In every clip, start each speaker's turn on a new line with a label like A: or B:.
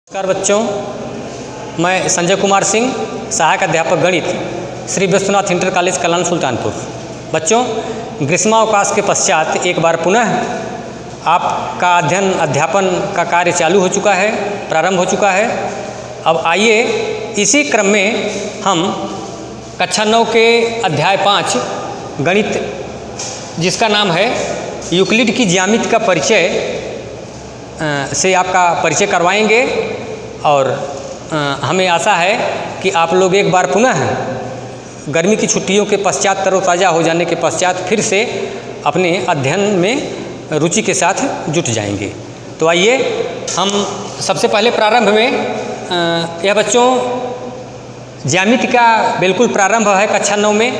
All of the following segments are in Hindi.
A: नमस्कार बच्चों, मैं संजय कुमार सिंह, सहायक अध्यापक गणित, श्री विश्वनाथ इंटर कॉलेज कल्याण सुल्तानपुर। बच्चों, ग्रीष्मावकाश के पश्चात एक बार पुनः आपका अध्यापन का कार्य चालू हो चुका है, प्रारंभ हो चुका है। अब आइए इसी क्रम में हम कक्षा 9 के अध्याय 5 गणित, जिसका नाम है यूक्लिड की ज्यामिति का परिचय, से आपका परिचय करवाएंगे। और हमें आशा है कि आप लोग एक बार पुनः गर्मी की छुट्टियों के पश्चात तरोताज़ा हो जाने के पश्चात फिर से अपने अध्ययन में रुचि के साथ जुट जाएंगे। तो आइए हम सबसे पहले प्रारंभ में यह बच्चों ज्यामिति का बिल्कुल प्रारंभ है कक्षा 9 में,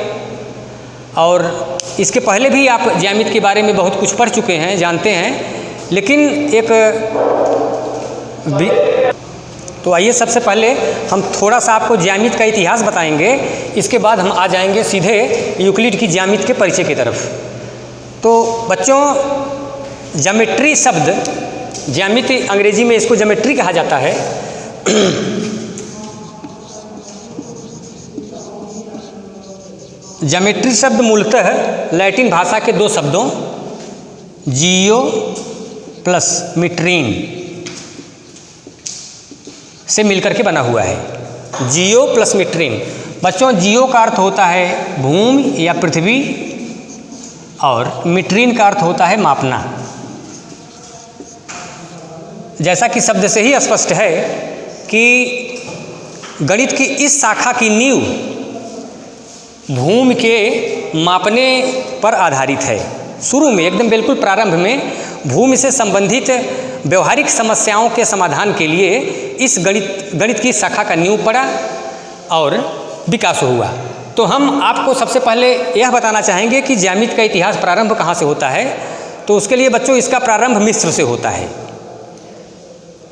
A: और इसके पहले भी आप ज्यामिति के बारे में बहुत कुछ पढ़ चुके हैं, जानते हैं। लेकिन तो आइए सबसे पहले हम थोड़ा सा आपको ज्यामिति का इतिहास बताएंगे, इसके बाद हम आ जाएंगे सीधे यूक्लिड की ज्यामिति के परिचय की तरफ। तो बच्चों, ज्योमेट्री शब्द, ज्यामिति अंग्रेजी में इसको ज्योमेट्री कहा जाता है। ज्योमेट्री शब्द मूलतः लैटिन भाषा के दो शब्दों जियो प्लस मीट्रीन से मिलकर के बना हुआ है। जियो प्लस मीट्रीन। बच्चों, जियो का अर्थ होता है भूमि या पृथ्वी, और मीट्रीन का अर्थ होता है मापना। जैसा कि शब्द से ही स्पष्ट है कि गणित की इस शाखा की नींव भूमि के मापने पर आधारित है। शुरू में एकदम बिल्कुल प्रारंभ में भूमि से संबंधित व्यवहारिक समस्याओं के समाधान के लिए इस गणित की शाखा का नींव पड़ा और विकास हुआ। तो हम आपको सबसे पहले यह बताना चाहेंगे कि ज्यामिति का इतिहास प्रारंभ कहाँ से होता है। तो उसके लिए बच्चों इसका प्रारंभ मिस्र से होता है।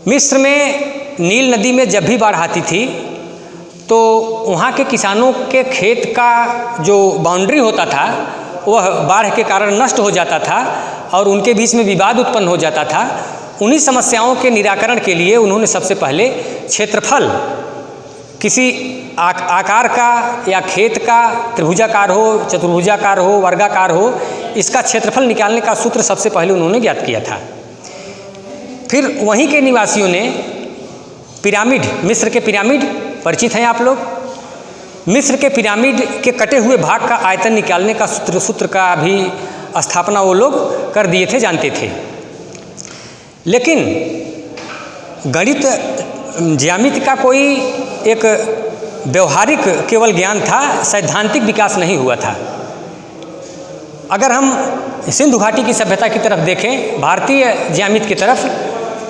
A: मिस्र में नील नदी में जब भी बाढ़ आती थी तो वहाँ के किसानों के खेत का जो बाउंड्री होता था वह बाढ़ के कारण नष्ट हो जाता था और उनके बीच में विवाद उत्पन्न हो जाता था। उन्हीं समस्याओं के निराकरण के लिए उन्होंने सबसे पहले क्षेत्रफल, किसी आकार का या खेत का त्रिभुजाकार हो, चतुर्भुजाकार हो, वर्गाकार हो, इसका क्षेत्रफल निकालने का सूत्र सबसे पहले उन्होंने ज्ञात किया था। फिर वहीं के निवासियों ने पिरामिड, मिस्र के पिरामिड परिचित हैं आप लोग। मिस्र के पिरामिड के कटे हुए भाग का आयतन निकालने का सूत्र का भी स्थापना वो लोग कर दिए थे, जानते थे। लेकिन गणित ज्यामिति का कोई एक व्यवहारिक केवल ज्ञान था, सैद्धांतिक विकास नहीं हुआ था। अगर हम सिंधु घाटी की सभ्यता की तरफ देखें, भारतीय ज्यामिति की तरफ,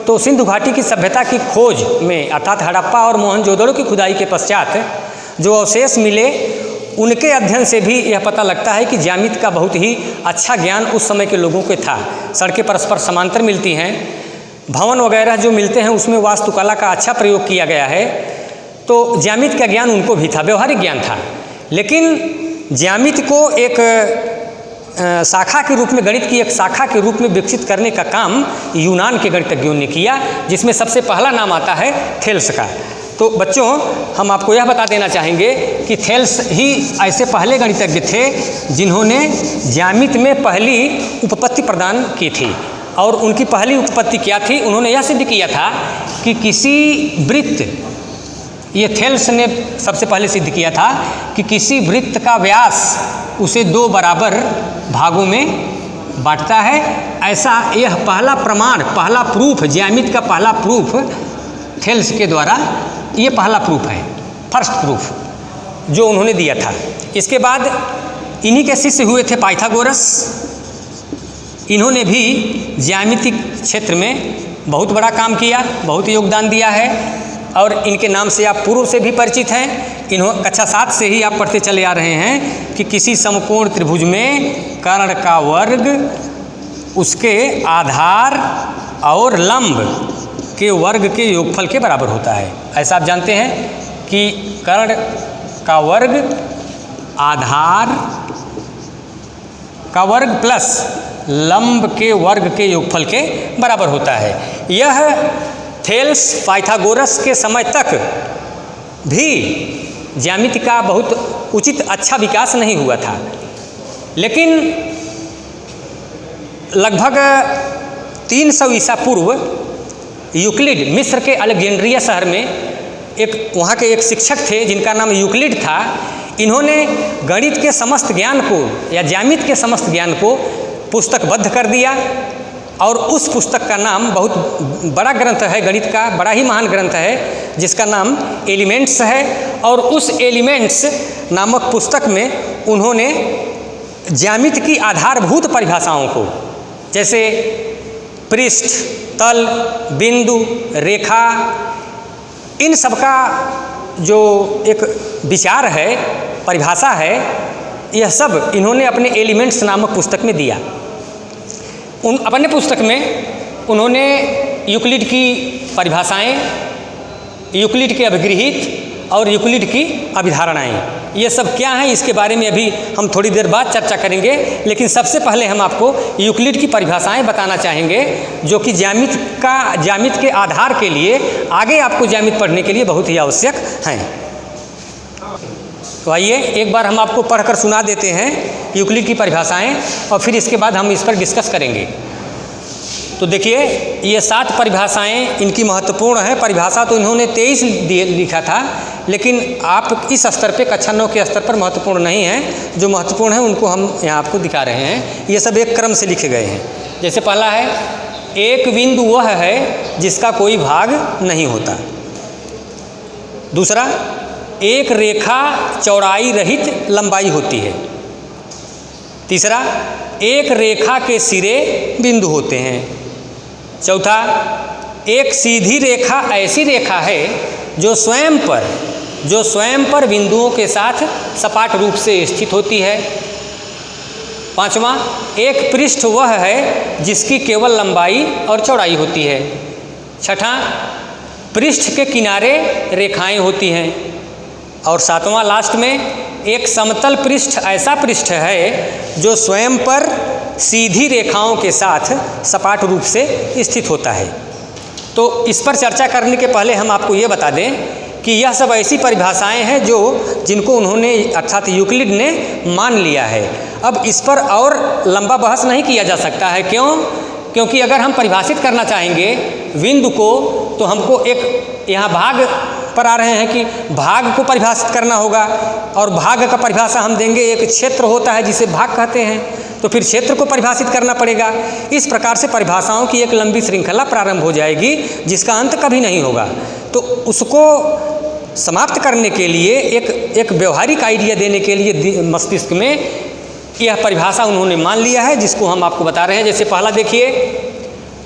A: तो सिंधु घाटी की सभ्यता की खोज में अर्थात हड़प्पा और मोहनजोदड़ो की खुदाई के पश्चात जो अवशेष मिले, उनके अध्ययन से भी यह पता लगता है कि ज्यामिति का बहुत ही अच्छा ज्ञान उस समय के लोगों को था। सड़कें परस्पर समांतर मिलती हैं, भवन वगैरह जो मिलते हैं उसमें वास्तुकला का अच्छा प्रयोग किया गया है। तो ज्यामिति का ज्ञान उनको भी था, व्यवहारिक ज्ञान था। लेकिन ज्यामिति को एक शाखा के रूप में, गणित की एक शाखा के रूप में विकसित करने का काम यूनान के गणितज्ञों ने किया, जिसमें सबसे पहला नाम आता है थेल्स का। तो बच्चों, हम आपको यह बता देना चाहेंगे कि थेल्स ही ऐसे पहले गणितज्ञ थे जिन्होंने ज्यामिति में पहली उपपत्ति प्रदान की थी। और उनकी पहली उपपत्ति क्या थी? उन्होंने यह सिद्ध किया था कि किसी वृत्त, ये थेल्स ने सबसे पहले सिद्ध किया था कि किसी वृत्त का व्यास उसे 2 बराबर भागों में बांटता है। ऐसा यह पहला प्रमाण, पहला प्रूफ, ज्यामिति का पहला प्रूफ थेल्स के द्वारा, ये पहला प्रूफ है, फर्स्ट प्रूफ जो उन्होंने दिया था। इसके बाद इन्हीं के शिष्य हुए थे पाइथागोरस। इन्होंने भी ज्यामितिक क्षेत्र में बहुत बड़ा काम किया, बहुत योगदान दिया है, और इनके नाम से आप पूर्व से भी परिचित हैं। कक्षा 7 से ही आप पढ़ते चले आ रहे हैं कि किसी समकोण त्रिभुज में कर्ण का वर्ग उसके आधार और लंब के वर्ग के योगफल के बराबर होता है। ऐसा आप जानते हैं कि कर्ण का वर्ग आधार का वर्ग प्लस लंब के वर्ग के योगफल के बराबर होता है। यह थेल्स पाइथागोरस के समय तक भी ज्यामिति का बहुत उचित अच्छा विकास नहीं हुआ था। लेकिन लगभग 300 ईसा पूर्व यूक्लिड मिस्र के अलेक्जेंड्रिया शहर में वहाँ के एक शिक्षक थे जिनका नाम यूक्लिड था। इन्होंने गणित के समस्त ज्ञान को या ज्यामिति के समस्त ज्ञान को पुस्तकबद्ध कर दिया और उस पुस्तक का नाम, बहुत बड़ा ग्रंथ है गणित का, बड़ा ही महान ग्रंथ है जिसका नाम एलिमेंट्स है। और उस एलिमेंट्स नामक पुस्तक में उन्होंने ज्यामिति की आधारभूत परिभाषाओं को, जैसे पृष्ठ, तल, बिंदु, रेखा, इन सब का जो एक विचार है, परिभाषा है, यह सब इन्होंने अपने एलिमेंट्स नामक पुस्तक में दिया। अपने पुस्तक में उन्होंने यूक्लिड की परिभाषाएं, यूक्लिड के अभिगृहित और यूक्लिड की अभिधारणाएं, ये सब क्या हैं इसके बारे में अभी हम थोड़ी देर बाद चर्चा करेंगे। लेकिन सबसे पहले हम आपको यूक्लिड की परिभाषाएं बताना चाहेंगे जो कि ज्यामिति के आधार के लिए, आगे आपको ज्यामिति पढ़ने के लिए बहुत ही आवश्यक हैं। तो आइए एक बार हम आपको पढ़कर सुना देते हैं यूक्लिड की परिभाषाएं और फिर इसके बाद हम इस पर डिस्कस करेंगे। तो देखिए, ये 7 परिभाषाएं इनकी महत्वपूर्ण है। परिभाषा तो इन्होंने 23 लिखा था, लेकिन आप इस स्तर पे कक्षा 9 के स्तर पर महत्वपूर्ण नहीं है। जो महत्वपूर्ण है उनको हम यहाँ आपको दिखा रहे हैं। ये सब एक क्रम से लिखे गए हैं। जैसे पहला है, एक बिंदु वह है जिसका कोई भाग नहीं होता। दूसरा, एक रेखा चौड़ाई रहित लंबाई होती है। तीसरा, एक रेखा के सिरे बिंदु होते हैं। चौथा, एक सीधी रेखा ऐसी रेखा है जो स्वयं पर बिंदुओं के साथ सपाट रूप से स्थित होती है। पांचवा, एक पृष्ठ वह है जिसकी केवल लंबाई और चौड़ाई होती है। छठा, पृष्ठ के किनारे रेखाएं होती हैं। और सातवां लास्ट में, एक समतल पृष्ठ ऐसा पृष्ठ है जो स्वयं पर सीधी रेखाओं के साथ सपाट रूप से स्थित होता है। तो इस पर चर्चा करने के पहले हम आपको ये बता दें कि यह सब ऐसी परिभाषाएं हैं जिनको उन्होंने अर्थात यूक्लिड ने मान लिया है। अब इस पर और लंबा बहस नहीं किया जा सकता है। क्योंकि अगर हम परिभाषित करना चाहेंगे बिंदु को, तो हमको एक यहाँ भाग पर आ रहे हैं कि भाग को परिभाषित करना होगा, और भाग का परिभाषा हम देंगे। एक क्षेत्र होता है जिसे भाग कहते हैं, तो फिर क्षेत्र को परिभाषित करना पड़ेगा। इस प्रकार से परिभाषाओं की एक लंबी श्रृंखला प्रारंभ हो जाएगी जिसका अंत कभी नहीं होगा। तो उसको समाप्त करने के लिए, एक व्यवहारिक आइडिया देने के लिए मस्तिष्क में यह परिभाषा उन्होंने मान लिया है, जिसको हम आपको बता रहे हैं। जैसे पहला देखिए,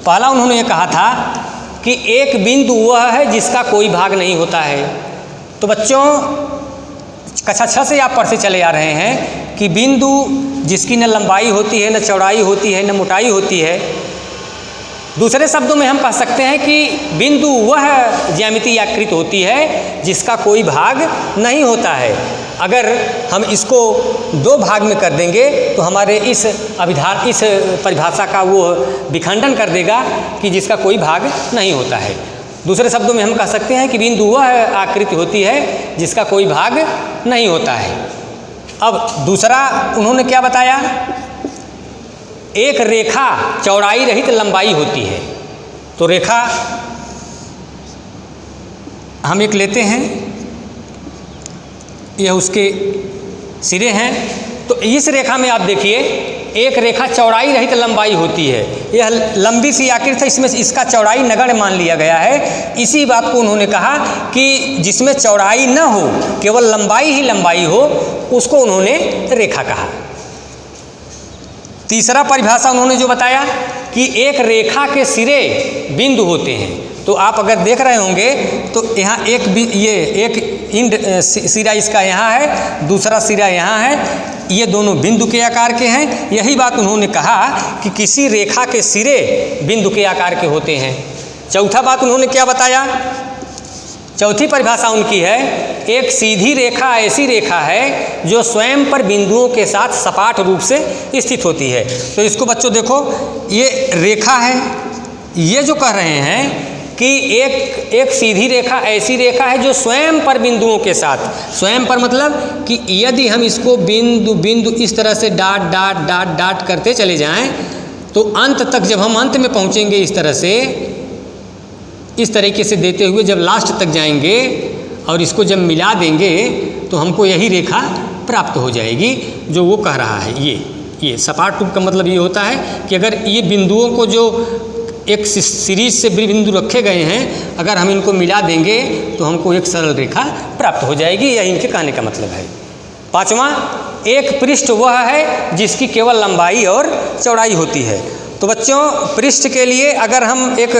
A: पहला उन्होंने ये कहा था कि एक बिंदु वह है जिसका कोई भाग नहीं होता है। तो बच्चों, कक्षा 6 से आप पढ़ते चले आ रहे हैं कि बिंदु जिसकी न लंबाई होती है, न चौड़ाई होती है, न मोटाई होती है। दूसरे शब्दों में हम कह सकते हैं कि बिंदु वह ज्यामितीय आकृति होती है जिसका कोई भाग नहीं होता है। अगर हम इसको 2 भाग में कर देंगे तो हमारे इस परिभाषा का वो विखंडन कर देगा कि जिसका कोई भाग नहीं होता है। दूसरे शब्दों में हम कह सकते हैं कि बिंदु वह आकृति होती है जिसका कोई भाग नहीं होता है। अब दूसरा उन्होंने क्या बताया, एक रेखा चौड़ाई रहित लंबाई होती है। तो रेखा हम एक लेते हैं, यह उसके सिरे हैं। तो इस रेखा में आप देखिए, एक रेखा चौड़ाई रहित लंबाई होती है। यह लंबी सी आकृति है, इसमें इसका चौड़ाई नगण्य मान लिया गया है। इसी बात को उन्होंने कहा कि जिसमें चौड़ाई न हो, केवल लंबाई ही लंबाई हो, उसको उन्होंने रेखा कहा। तीसरा परिभाषा उन्होंने जो बताया कि एक रेखा के सिरे बिंदु होते हैं। तो आप अगर देख रहे होंगे तो यहाँ एक सिरा इसका यहाँ है, दूसरा सिरा यहाँ है, ये दोनों बिंदु के आकार के हैं। यही बात उन्होंने कहा कि किसी रेखा के सिरे बिंदु के आकार के होते हैं। चौथा बात उन्होंने क्या बताया, चौथी परिभाषा उनकी है, एक सीधी रेखा ऐसी रेखा है जो स्वयं पर बिंदुओं के साथ सपाट रूप से स्थित होती है। तो इसको बच्चों देखो, ये रेखा है, ये जो कह रहे हैं कि एक सीधी रेखा ऐसी रेखा है जो स्वयं पर बिंदुओं के साथ, स्वयं पर मतलब कि यदि हम इसको बिंदु बिंदु इस तरह से डाट डाट डाट डाट करते चले जाएं तो अंत तक, जब हम अंत में पहुंचेंगे इस तरह से, इस तरीके से देते हुए जब लास्ट तक जाएंगे और इसको जब मिला देंगे तो हमको यही रेखा प्राप्त हो जाएगी जो वो कह रहा है। ये सपाट रूप का मतलब ये होता है कि अगर ये बिंदुओं को जो एक सीरीज से बिंदु रखे गए हैं, अगर हम इनको मिला देंगे तो हमको एक सरल रेखा प्राप्त हो जाएगी। यही इनके कहने का मतलब है। पांचवा, एक पृष्ठ वह है जिसकी केवल लंबाई और चौड़ाई होती है। तो बच्चों, पृष्ठ के लिए अगर हम एक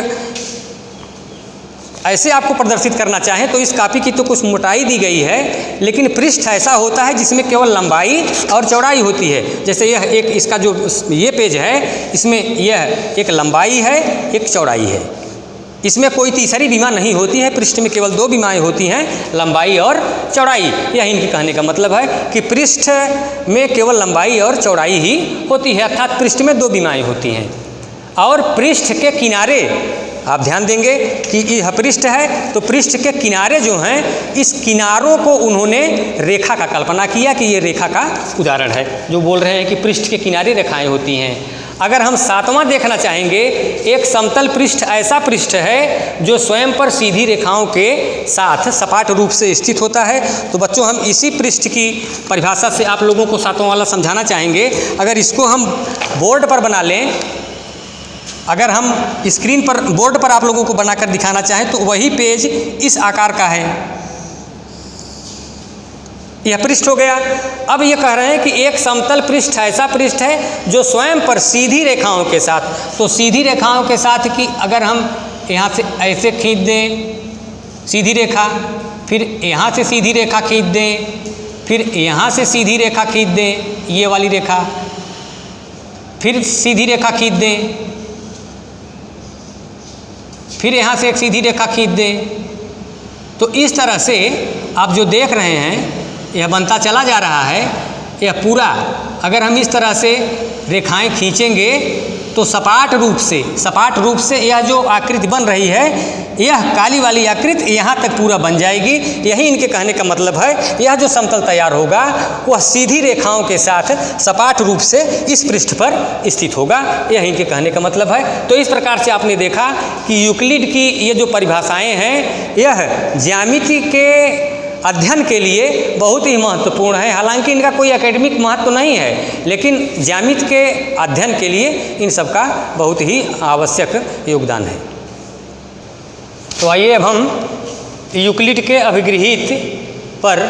A: ऐसे आपको प्रदर्शित करना चाहें तो इस कापी की तो कुछ मोटाई दी गई है, लेकिन पृष्ठ ऐसा होता है जिसमें केवल लंबाई और चौड़ाई होती है। जैसे यह एक, इसका जो ये पेज है, इसमें यह एक लंबाई है, एक चौड़ाई है। इसमें कोई तीसरी विमा नहीं होती है। पृष्ठ में केवल दो विमाएँ होती हैं, लंबाई और चौड़ाई। यह इनके कहने का मतलब है कि पृष्ठ में केवल लंबाई और चौड़ाई ही होती है, अर्थात पृष्ठ में दो विमाएँ होती हैं। और पृष्ठ के किनारे, आप ध्यान देंगे कि यह पृष्ठ है तो पृष्ठ के किनारे जो हैं, इस किनारों को उन्होंने रेखा का कल्पना किया कि ये रेखा का उदाहरण है। जो बोल रहे हैं कि पृष्ठ के किनारे रेखाएं होती हैं। अगर हम सातवां देखना चाहेंगे, एक समतल पृष्ठ ऐसा पृष्ठ है जो स्वयं पर सीधी रेखाओं के साथ सपाट रूप से स्थित होता है। तो बच्चों, हम इसी पृष्ठ की परिभाषा से आप लोगों को सातवां वाला समझाना चाहेंगे। अगर इसको हम बोर्ड पर बना लें, अगर हम स्क्रीन पर, बोर्ड पर आप लोगों को बनाकर दिखाना चाहें तो वही पेज इस आकार का है। यह पृष्ठ हो गया। अब ये कह रहे हैं कि एक समतल पृष्ठ ऐसा पृष्ठ है जो स्वयं पर सीधी रेखाओं के साथ, तो सीधी रेखाओं के साथ कि अगर हम यहाँ से ऐसे खींच दें सीधी रेखा, फिर यहाँ से सीधी रेखा खींच दें, फिर यहाँ से सीधी रेखा खींच दें, ये वाली रेखा, फिर सीधी रेखा खींच दें, फिर यहाँ से एक सीधी रेखा खींच दें, तो इस तरह से आप जो देख रहे हैं यह बनता चला जा रहा है। यह पूरा अगर हम इस तरह से रेखाएं खींचेंगे तो सपाट रूप से यह जो आकृति बन रही है, यह काली वाली आकृति यहाँ तक पूरा बन जाएगी। यही इनके कहने का मतलब है। यह जो समतल तैयार होगा वह सीधी रेखाओं के साथ सपाट रूप से इस पृष्ठ पर स्थित होगा। यह इनके कहने का मतलब है। तो इस प्रकार से आपने देखा कि यूक्लिड की ये जो परिभाषाएं हैं, यह ज्यामिति के अध्ययन के लिए बहुत ही महत्वपूर्ण है। हालांकि इनका कोई एकेडमिक महत्व नहीं है, लेकिन ज्यामिति के अध्ययन के लिए इन सब का बहुत ही आवश्यक योगदान है। तो आइए अब हम यूक्लिड के अभिगृहित पर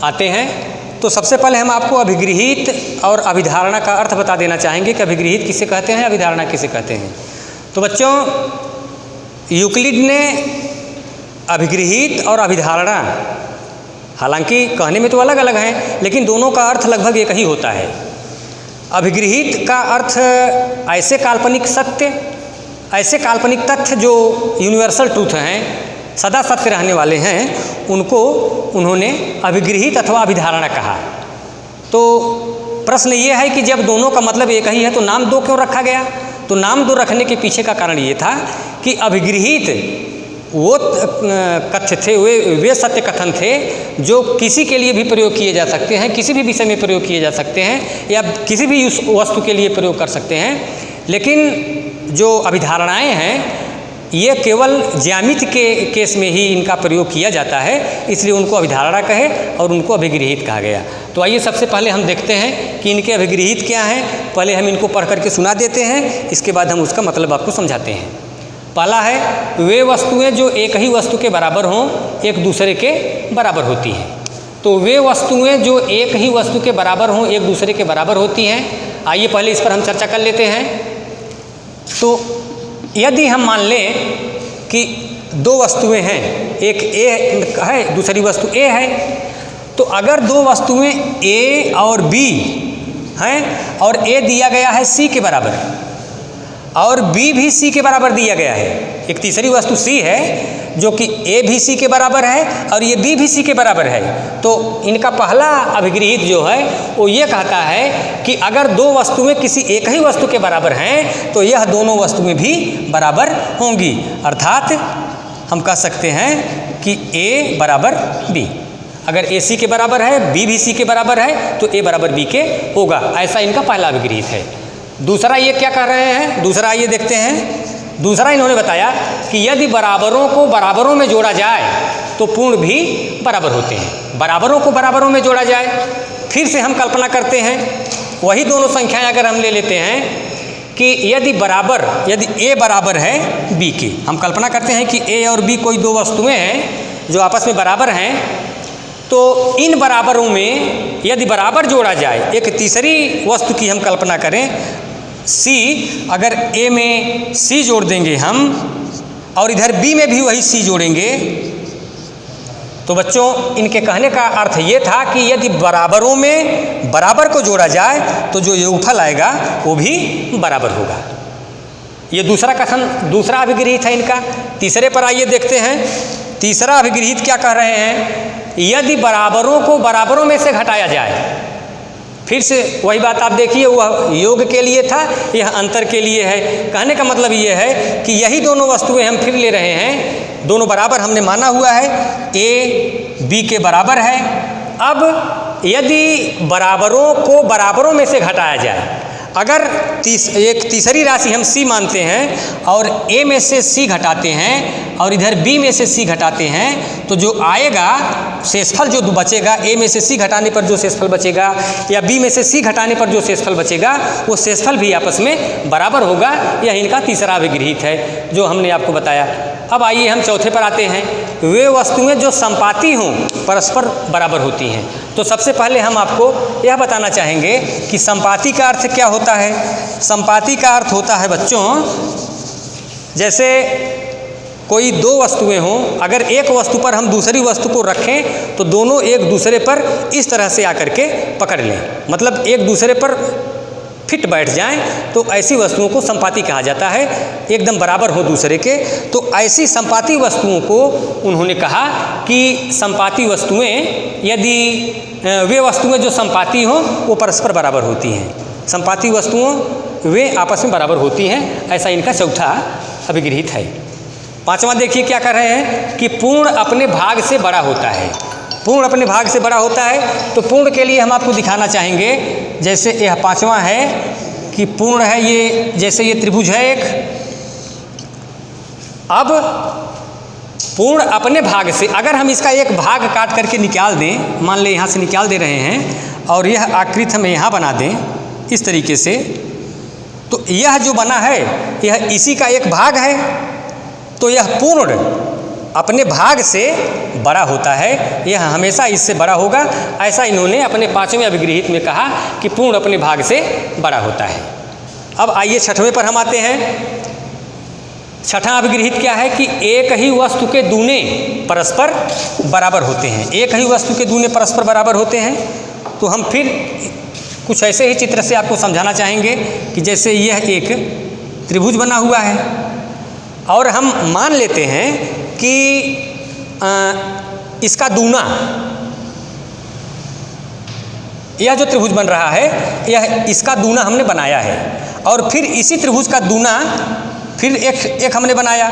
A: आते हैं। तो सबसे पहले हम आपको अभिगृहित और अभिधारणा का अर्थ बता देना चाहेंगे कि अभिगृहित किसे कहते हैं, अभिधारणा किसे कहते हैं। तो बच्चों, यूक्लिड ने अभिगृहित और अभिधारणा, हालांकि कहने में तो अलग अलग हैं, लेकिन दोनों का अर्थ लगभग एक ही होता है। अभिगृहित का अर्थ ऐसे काल्पनिक सत्य, ऐसे काल्पनिक तथ्य जो यूनिवर्सल ट्रूथ हैं, सदा सत्य रहने वाले हैं, उनको उन्होंने अभिगृहित अथवा अभिधारणा कहा। तो प्रश्न ये है कि जब दोनों का मतलब एक ही है तो नाम दो क्यों रखा गया? तो नाम दो रखने के पीछे का कारण ये था कि अभिगृहित वो कथ्य थे, वे सत्य कथन थे जो किसी के लिए भी प्रयोग किए जा सकते हैं, किसी भी विषय में प्रयोग किए जा सकते हैं, या किसी भी वस्तु के लिए प्रयोग कर सकते हैं। लेकिन जो अभिधारणाएं हैं, ये केवल ज्यामिति के केस में ही इनका प्रयोग किया जाता है, इसलिए उनको अभिधारणा कहे और उनको अभिगृहित कहा गया। तो आइए सबसे पहले हम देखते हैं कि इनके अभिगृहित क्या हैं। पहले हम इनको पढ़ करके सुना देते हैं, इसके बाद हम उसका मतलब आपको समझाते हैं। पहला है, वे वस्तुएं जो एक ही वस्तु के बराबर हों, एक दूसरे के बराबर होती हैं। तो वे वस्तुएं जो एक ही वस्तु के बराबर हों, एक दूसरे के बराबर होती हैं। आइए पहले इस पर हम चर्चा कर लेते हैं। तो यदि हम मान लें कि दो वस्तुएं हैं, एक ए है, दूसरी वस्तु ए है, तो अगर दो वस्तुएं ए और बी हैं और ए दिया गया है सी के बराबर, और B भी C के बराबर दिया गया है, एक तीसरी वस्तु C है जो कि A भी C के बराबर है और ये B भी C के बराबर है, तो इनका पहला अभिगृहित जो है वो ये कहता है कि अगर दो वस्तुएं किसी एक ही वस्तु के बराबर हैं तो यह दोनों वस्तुएं भी बराबर होंगी। अर्थात हम कह सकते हैं कि A बराबर B। अगर A C के बराबर है, B भी C के बराबर है तो A बराबर B के होगा। ऐसा इनका पहला अभिगृहित है। दूसरा ये क्या कह रहे हैं, दूसरा ये देखते हैं। दूसरा इन्होंने बताया कि यदि बराबरों को बराबरों में जोड़ा जाए तो पूर्ण भी बराबर होते हैं। बराबरों को बराबरों में जोड़ा जाए, फिर से हम कल्पना करते हैं, वही दोनों संख्याएं अगर हम ले लेते हैं कि यदि A बराबर है B के, हम कल्पना करते हैं कि A और B कोई दो वस्तुएं हैं जो आपस में बराबर हैं, तो इन बराबरों में यदि बराबर जोड़ा जाए, एक तीसरी वस्तु की हम कल्पना करें C, अगर A में C जोड़ देंगे हम और इधर B में भी वही C जोड़ेंगे, तो बच्चों इनके कहने का अर्थ ये था कि यदि बराबरों में बराबर को जोड़ा जाए तो जो योगफल आएगा वो भी बराबर होगा। ये दूसरा कथन, दूसरा अभिगृहित है इनका। तीसरे पर आइए देखते हैं। तीसरा अभिगृहित क्या कह रहे हैं, यदि बराबरों को बराबरों में से घटाया जाए, फिर से वही बात आप देखिए, वह योग के लिए था, यह अंतर के लिए है। कहने का मतलब ये है कि यही दोनों वस्तुएं हम फिर ले रहे हैं, दोनों बराबर हमने माना हुआ है, A B के बराबर है। अब यदि बराबरों को बराबरों में से घटाया जाए, अगर एक तीसरी राशि हम C मानते हैं और A में से C घटाते हैं और इधर B में से C घटाते हैं, तो जो आएगा शेषफल जो बचेगा, A में से C घटाने पर जो शेषफल बचेगा या B में से C घटाने पर जो शेषफल बचेगा, वो शेषफल भी आपस में बराबर होगा। यह इनका तीसरा अभिगृहित है जो हमने आपको बताया। अब आइए हम चौथे पर आते हैं। वे वस्तुएं जो संपाती हों परस्पर बराबर होती हैं। तो सबसे पहले हम आपको यह बताना चाहेंगे कि संपाती का अर्थ क्या होता है। संपाती का अर्थ होता है बच्चों, जैसे कोई दो वस्तुएं हों, अगर एक वस्तु पर हम दूसरी वस्तु को रखें तो दोनों एक दूसरे पर इस तरह से आकर के पकड़ लें, मतलब एक दूसरे पर फिट बैठ जाएं, तो ऐसी वस्तुओं को संपाती कहा जाता है, एकदम बराबर हो दूसरे के। तो ऐसी संपाती वस्तुओं को उन्होंने कहा कि संपाती वस्तुएं, यदि वे वस्तुएं जो संपाती हों वो परस्पर बराबर होती हैं। संपाती वस्तुओं वे आपस में बराबर होती हैं, ऐसा इनका चौथा अभिगृहित है। पांचवा देखिए क्या कर रहे हैं कि पूर्ण अपने भाग से बड़ा होता है। पूर्ण अपने भाग से बड़ा होता है, तो पूर्ण के लिए हम आपको दिखाना चाहेंगे, जैसे यह पांचवा है कि पूर्ण है ये, जैसे ये त्रिभुज है एक। अब पूर्ण अपने भाग से अगर हम इसका एक भाग काट करके निकाल दें, मान लें यहाँ से निकाल दे रहे हैं और यह आकृति हम यहाँ बना दें इस तरीके से, तो यह जो बना है यह इसी का एक भाग है, तो यह पूर्ण अपने भाग से बड़ा होता है, यह हमेशा इससे बड़ा होगा। ऐसा इन्होंने अपने पांचवें अभिगृहित में कहा कि पूर्ण अपने भाग से बड़ा होता है। अब आइए छठवें पर हम आते हैं। छठा अभिगृहित क्या है कि एक ही वस्तु के दूने परस्पर बराबर होते हैं। एक ही वस्तु के दूने परस्पर बराबर होते हैं। तो हम फिर कुछ ऐसे ही चित्र से आपको समझाना चाहेंगे कि जैसे यह एक त्रिभुज बना हुआ है और हम मान लेते हैं कि इसका दूना, यह जो त्रिभुज बन रहा है यह इसका दूना हमने बनाया है, और फिर इसी त्रिभुज का दूना फिर एक हमने बनाया,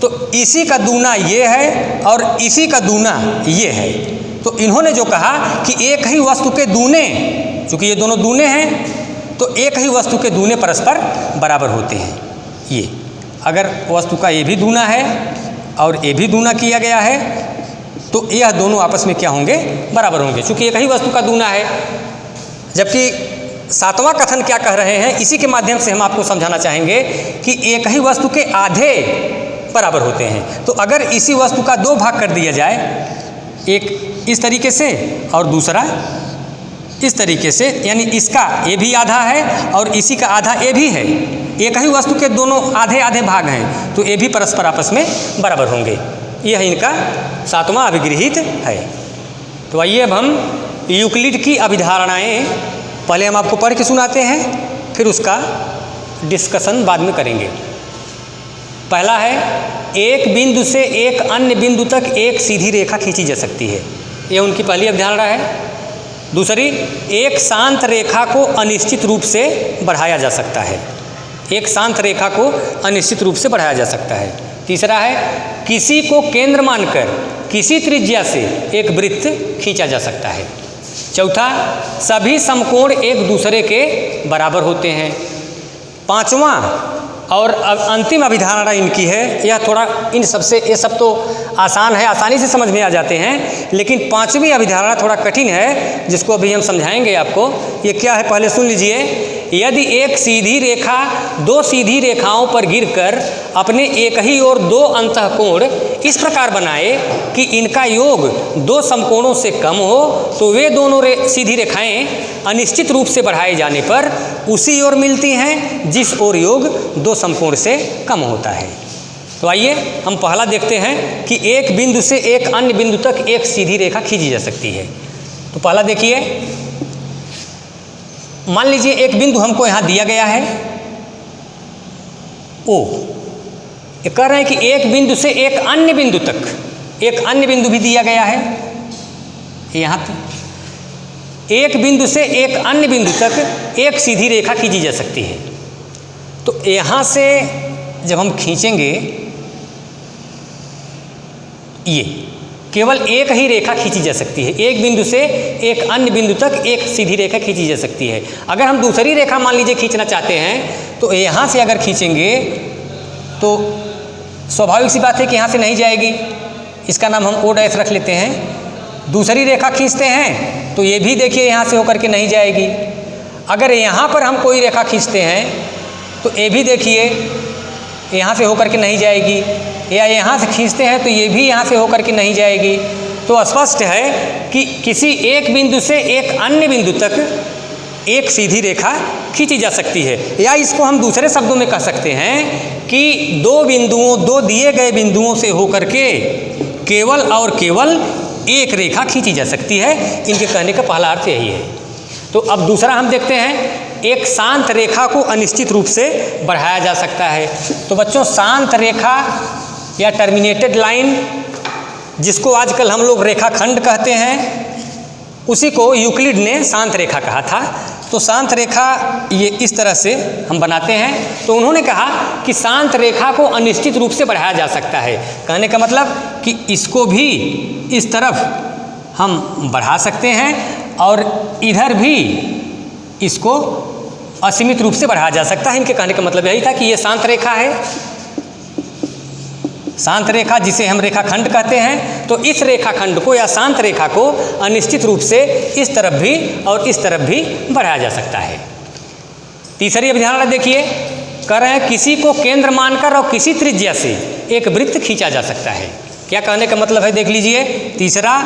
A: तो इसी का दूना ये है और इसी का दूना ये है। तो इन्होंने जो कहा कि एक ही वस्तु के दूने, चूँकि ये दोनों दूने हैं, तो एक ही वस्तु के दूने परस्पर बराबर होते हैं। ये अगर वस्तु का ये भी दूना है और ये भी दूना किया गया है, तो यह दोनों आपस में क्या होंगे, बराबर होंगे, क्योंकि एक ही वस्तु का दूना है। जबकि सातवां कथन क्या कह रहे हैं, इसी के माध्यम से हम आपको समझाना चाहेंगे कि एक ही वस्तु के आधे बराबर होते हैं। तो अगर इसी वस्तु का दो भाग कर दिया जाए, एक इस तरीके से और दूसरा इस तरीके से, यानी इसका ये भी आधा है और इसी का आधा ये भी है, एक ही वस्तु के दोनों आधे आधे भाग हैं, तो ये भी परस्पर आपस में बराबर होंगे। यह इनका सातवां अभिगृहित है। तो आइए अब हम यूक्लिड की अभिधारणाएं पहले हम आपको पढ़ के सुनाते हैं, फिर उसका डिस्कशन बाद में करेंगे। पहला है, एक बिंदु से एक अन्य बिंदु तक एक सीधी रेखा खींची जा सकती है, यह उनकी पहली अवधारणा है। दूसरी, एक शांत रेखा को अनिश्चित रूप से बढ़ाया जा सकता है, एक शांत रेखा को अनिश्चित रूप से बढ़ाया जा सकता है। तीसरा है, किसी को केंद्र मानकर किसी त्रिज्या से एक वृत्त खींचा जा सकता है। चौथा, सभी समकोण एक दूसरे के बराबर होते हैं। पांचवा और अंतिम अभिधारणा इनकी है, यह थोड़ा इन सबसे, ये सब तो आसान है, आसानी से समझ में आ जाते हैं, लेकिन पांचवी अभिधारणा थोड़ा कठिन है, जिसको अभी हम समझाएंगे आपको। ये क्या है, पहले सुन लीजिए। यदि एक सीधी रेखा दो सीधी रेखाओं पर गिरकर अपने एक ही ओर दो अंतःकोण इस प्रकार बनाए कि इनका योग दो समकोणों से कम हो, तो वे दोनों सीधी रेखाएं अनिश्चित रूप से बढ़ाए जाने पर उसी ओर मिलती हैं जिस ओर योग दो समकोण से कम होता है। तो आइए हम पहला देखते हैं कि एक बिंदु से एक अन्य बिंदु तक एक सीधी रेखा खींची जा सकती है। तो पहला देखिए, मान लीजिए एक बिंदु हमको यहाँ दिया गया है ओ, ये कह रहे हैं कि एक बिंदु से एक अन्य बिंदु तक एक अन्य बिंदु भी दिया गया है यहाँ तक, एक बिंदु से एक अन्य बिंदु तक एक सीधी रेखा खींची जा सकती है। तो यहाँ से जब हम खींचेंगे, ये केवल एक ही रेखा खींची जा सकती है, एक बिंदु से एक अन्य बिंदु तक एक सीधी रेखा खींची जा सकती है। अगर हम दूसरी रेखा मान लीजिए खींचना चाहते हैं, तो यहाँ से अगर खींचेंगे तो स्वाभाविक सी बात है कि यहाँ से नहीं जाएगी, इसका नाम हम ओ डैश रख लेते हैं। दूसरी रेखा खींचते हैं तो ये भी देखिए यहाँ से होकर के नहीं जाएगी। अगर यहाँ पर हम कोई रेखा खींचते हैं तो ये भी देखिए यहाँ से होकर के नहीं जाएगी, या यहाँ से खींचते हैं तो ये भी यहाँ से होकर के नहीं जाएगी। तो स्पष्ट है कि किसी एक बिंदु से एक अन्य बिंदु तक एक सीधी रेखा खींची जा सकती है, या इसको हम दूसरे शब्दों में कह सकते हैं कि दो दिए गए बिंदुओं से होकर के केवल और केवल एक रेखा खींची जा सकती है। इनके कहने का पहला अर्थ यही है। तो अब दूसरा हम देखते हैं, एक शांत रेखा को अनिश्चित रूप से बढ़ाया जा सकता है। तो बच्चों, शांत रेखा या टर्मिनेटेड लाइन, जिसको आजकल हम लोग रेखाखंड कहते हैं, उसी को यूक्लिड ने शांत रेखा कहा था। तो शांत रेखा ये इस तरह से हम बनाते हैं। तो उन्होंने कहा कि शांत रेखा को अनिश्चित रूप से बढ़ाया जा सकता है। कहने का मतलब कि इसको भी इस तरफ हम बढ़ा सकते हैं और इधर भी इसको असीमित रूप से बढ़ाया जा सकता है। इनके कहने का मतलब यही था कि ये शांत रेखा है, शांत रेखा जिसे हम रेखाखंड कहते हैं। तो इस रेखाखंड को या शांत रेखा को अनिश्चित रूप से इस तरफ भी और इस तरफ भी बढ़ाया जा सकता है। तीसरी अभिधारणा देखिए, कह रहे हैं किसी को केंद्र मानकर और किसी त्रिज्या से एक वृत्त खींचा जा सकता है। क्या कहने का मतलब है, देख लीजिए। तीसरा,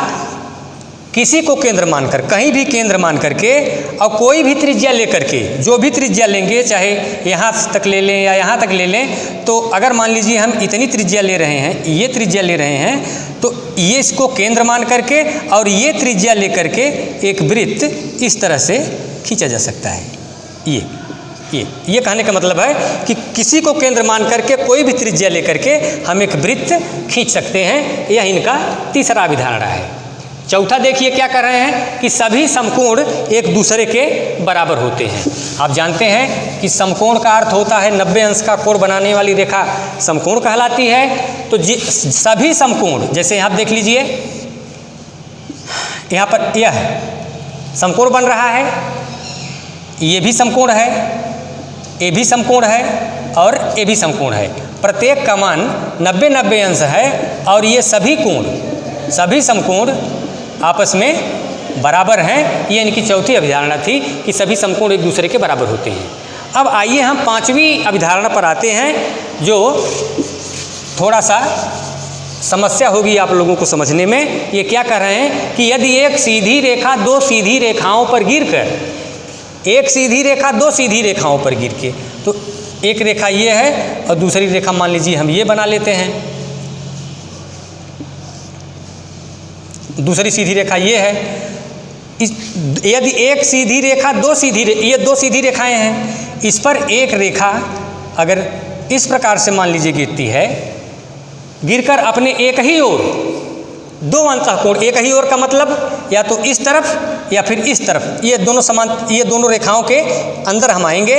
A: किसी को केंद्र मानकर, कहीं भी केंद्र मान करके और कोई भी त्रिज्या लेकर के, जो भी त्रिज्या लेंगे, चाहे यहाँ तक ले लें या यहाँ तक ले लें, तो अगर मान लीजिए हम इतनी त्रिज्या ले रहे हैं, ये त्रिज्या ले रहे हैं, तो ये इसको केंद्र मान करके और ये त्रिज्या लेकर के एक वृत्त इस तरह से खींचा जा सकता है। ये कहने का मतलब है कि किसी को केंद्र मान करके कोई भी त्रिज्या लेकर के हम एक वृत्त खींच सकते हैं। यह इनका तीसरा अभिधारणा है। चौथा देखिए क्या कर रहे हैं कि सभी समकोण एक दूसरे के बराबर होते हैं। आप जानते हैं कि समकोण का अर्थ होता है 90 अंश का कोण बनाने वाली रेखा समकोण कहलाती है। तो सभी समकोण, जैसे आप देख लीजिए, यहाँ पर यह समकोण बन रहा है, ये भी समकोण है, ये भी समकोण है और ये भी समकोण है। प्रत्येक का मान 90-90 अंश है और ये सभी कोण, सभी समकोण आपस में बराबर हैं। ये इनकी चौथी अभिधारणा थी कि सभी समकोण एक दूसरे के बराबर होते हैं। अब आइए हम पांचवी अभिधारणा पर आते हैं, जो थोड़ा सा समस्या होगी आप लोगों को समझने में। ये क्या कह रहे हैं कि यदि एक सीधी रेखा दो सीधी रेखाओं पर गिरकर, एक सीधी रेखा दो सीधी रेखाओं पर गिर के, तो एक रेखा ये है और दूसरी रेखा मान लीजिए हम ये बना लेते हैं, दूसरी सीधी रेखा ये है। यदि एक सीधी रेखा ये दो सीधी रेखाएं हैं, इस पर एक रेखा अगर इस प्रकार से मान लीजिए गिरती है, गिरकर अपने एक ही ओर दो अंतःकोण, एक ही ओर का मतलब या तो इस तरफ या फिर इस तरफ, ये दोनों समान, ये दोनों रेखाओं के अंदर हम आएंगे,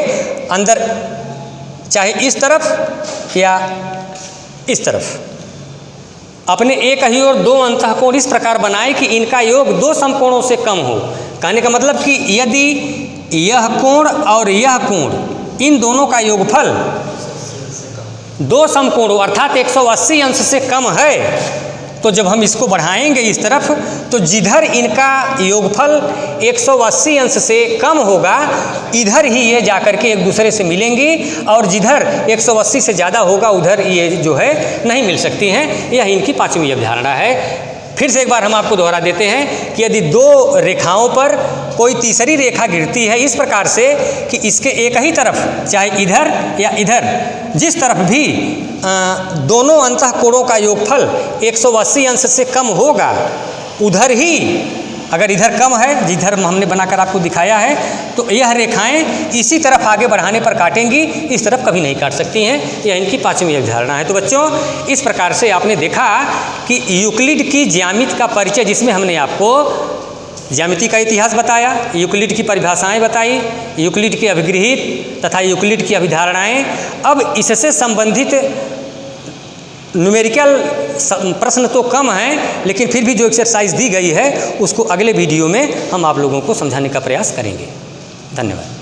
A: अंदर चाहे इस तरफ या इस तरफ, अपने एक ही ओर दो अंतःकोण इस प्रकार बनाए कि इनका योग दो समकोणों से कम हो। कहने का मतलब कि यदि यह कोण और यह कोण, इन दोनों का योगफल दो समकोणों अर्थात 180 अंश से कम है, तो जब हम इसको बढ़ाएंगे इस तरफ, तो जिधर इनका योगफल 180 अंश से कम होगा, इधर ही ये जाकर के एक दूसरे से मिलेंगी, और जिधर 180 से ज़्यादा होगा उधर ये जो है नहीं मिल सकती हैं। यह इनकी पांचवी अवधारणा है। फिर से एक बार हम आपको दोहरा देते हैं कि यदि दो रेखाओं पर कोई तीसरी रेखा गिरती है इस प्रकार से कि इसके एक ही तरफ, चाहे इधर या इधर, जिस तरफ भी दोनों अंतःकोणों का योगफल 180 अंश से कम होगा, उधर ही, अगर इधर कम है, जिधर हमने बनाकर आपको दिखाया है, तो यह रेखाएं इसी तरफ आगे बढ़ाने पर काटेंगी, इस तरफ कभी नहीं काट सकती हैं। यह इनकी पांचवी अवधारणा है। तो बच्चों, इस प्रकार से आपने देखा कि यूक्लिड की ज्यामिति का परिचय, जिसमें हमने आपको ज्यामिति का इतिहास बताया, यूक्लिड की परिभाषाएं बताई, यूक्लिड के अभिगृहित तथा यूक्लिड की अभिधारणाएं। अब इससे संबंधित न्यूमेरिकल प्रश्न तो कम हैं, लेकिन फिर भी जो एक्सरसाइज दी गई है उसको अगले वीडियो में हम आप लोगों को समझाने का प्रयास करेंगे। धन्यवाद।